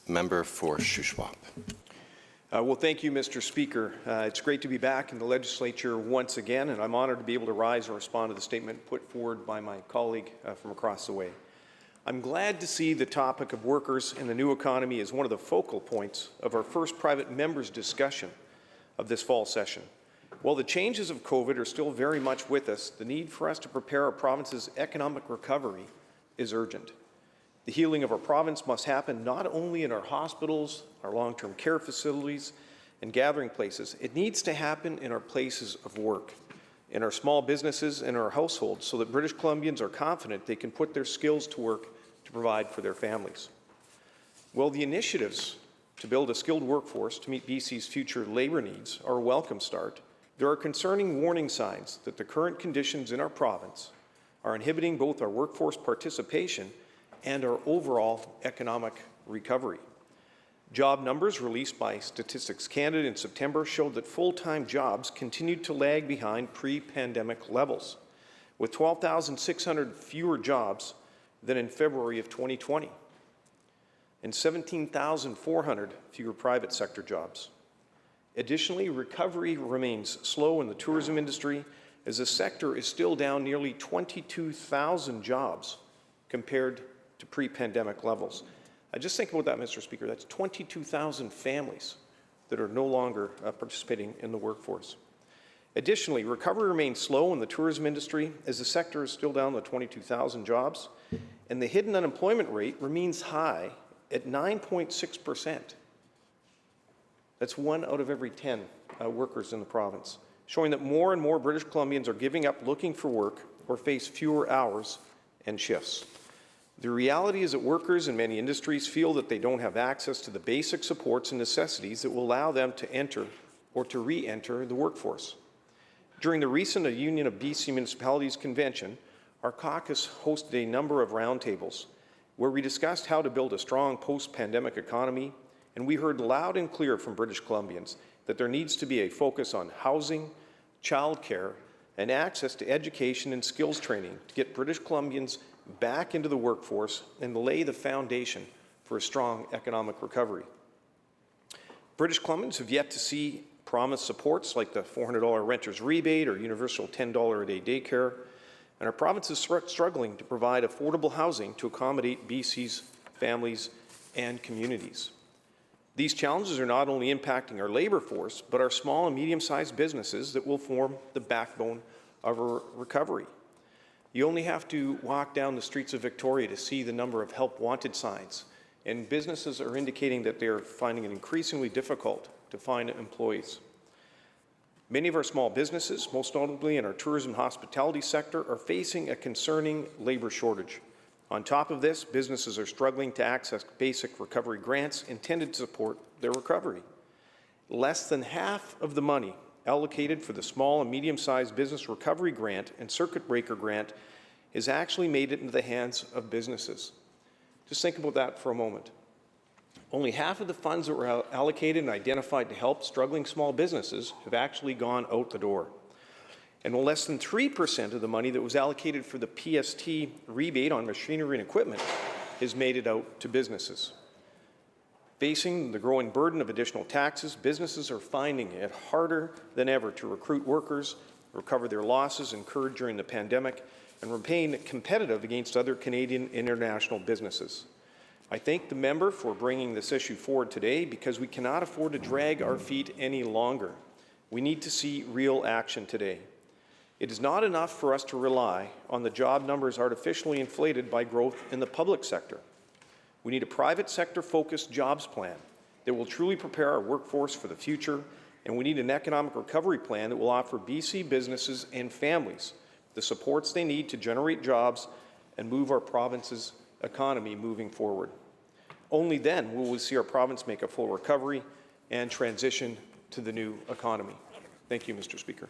Member for Shuswap. Well, thank you, Mr. Speaker. It's great to be back in the legislature once again, and I'm honored to be able to rise and respond to the statement put forward by my colleague from across the way. I'm glad to see the topic of workers in the new economy as one of the focal points of our first private members' discussion of this fall session. While the changes of COVID are still very much with us, the need for us to prepare our province's economic recovery is urgent. The healing of our province must happen not only in our hospitals, our long-term care facilities, and gathering places. It needs to happen in our places of work, in our small businesses and our households, so that British Columbians are confident they can put their skills to work to provide for their families. While the initiatives to build a skilled workforce to meet BC's future labour needs are a welcome start, there are concerning warning signs that the current conditions in our province are inhibiting both our workforce participation and our overall economic recovery. Job numbers released by Statistics Canada in September showed that full-time jobs continued to lag behind pre-pandemic levels, with 12,600 fewer jobs than in February of 2020, and 17,400 fewer private sector jobs. Additionally, recovery remains slow in the tourism industry, as the sector is still down nearly 22,000 jobs compared to pre-pandemic levels. Just think about that, Mr. Speaker. That's 22,000 families that are no longer participating in the workforce. Additionally, recovery remains slow in the tourism industry as the sector is still down to 22,000 jobs, and the hidden unemployment rate remains high at 9.6%. That's 1 out of every 10 workers in the province, showing that more and more British Columbians are giving up looking for work or face fewer hours and shifts. The reality is that workers in many industries feel that they don't have access to the basic supports and necessities that will allow them to enter or to re-enter the workforce. During the recent Union of BC Municipalities convention, our caucus hosted a number of roundtables where we discussed how to build a strong post-pandemic economy, and we heard loud and clear from British Columbians that there needs to be a focus on housing, childcare, and access to education and skills training to get British Columbians back into the workforce and lay the foundation for a strong economic recovery. British Columbians have yet to see promised supports like the $400 renter's rebate or universal $10 a day daycare, and our province is struggling to provide affordable housing to accommodate BC's families and communities. These challenges are not only impacting our labour force, but our small and medium-sized businesses that will form the backbone of our recovery. You only have to walk down the streets of Victoria to see the number of help wanted signs, and businesses are indicating that they are finding it increasingly difficult to find employees. Many of our small businesses, most notably in our tourism and hospitality sector, are facing a concerning labour shortage. On top of this, businesses are struggling to access basic recovery grants intended to support their recovery. Less than half of the money allocated for the small and medium-sized business recovery grant and circuit breaker grant is actually made it into the hands of businesses. Just think about that for a moment. Only half of the funds that were allocated and identified to help struggling small businesses have actually gone out the door. And less than 3% of the money that was allocated for the PST rebate on machinery and equipment has made it out to businesses. Facing the growing burden of additional taxes, businesses are finding it harder than ever to recruit workers, recover their losses incurred during the pandemic, and remain competitive against other Canadian and international businesses. I thank the member for bringing this issue forward today because we cannot afford to drag our feet any longer. We need to see real action today. It is not enough for us to rely on the job numbers artificially inflated by growth in the public sector. We need a private sector-focused jobs plan that will truly prepare our workforce for the future, and we need an economic recovery plan that will offer BC businesses and families the supports they need to generate jobs and move our province's economy moving forward. Only then will we see our province make a full recovery and transition to the new economy. Thank you, Mr. Speaker.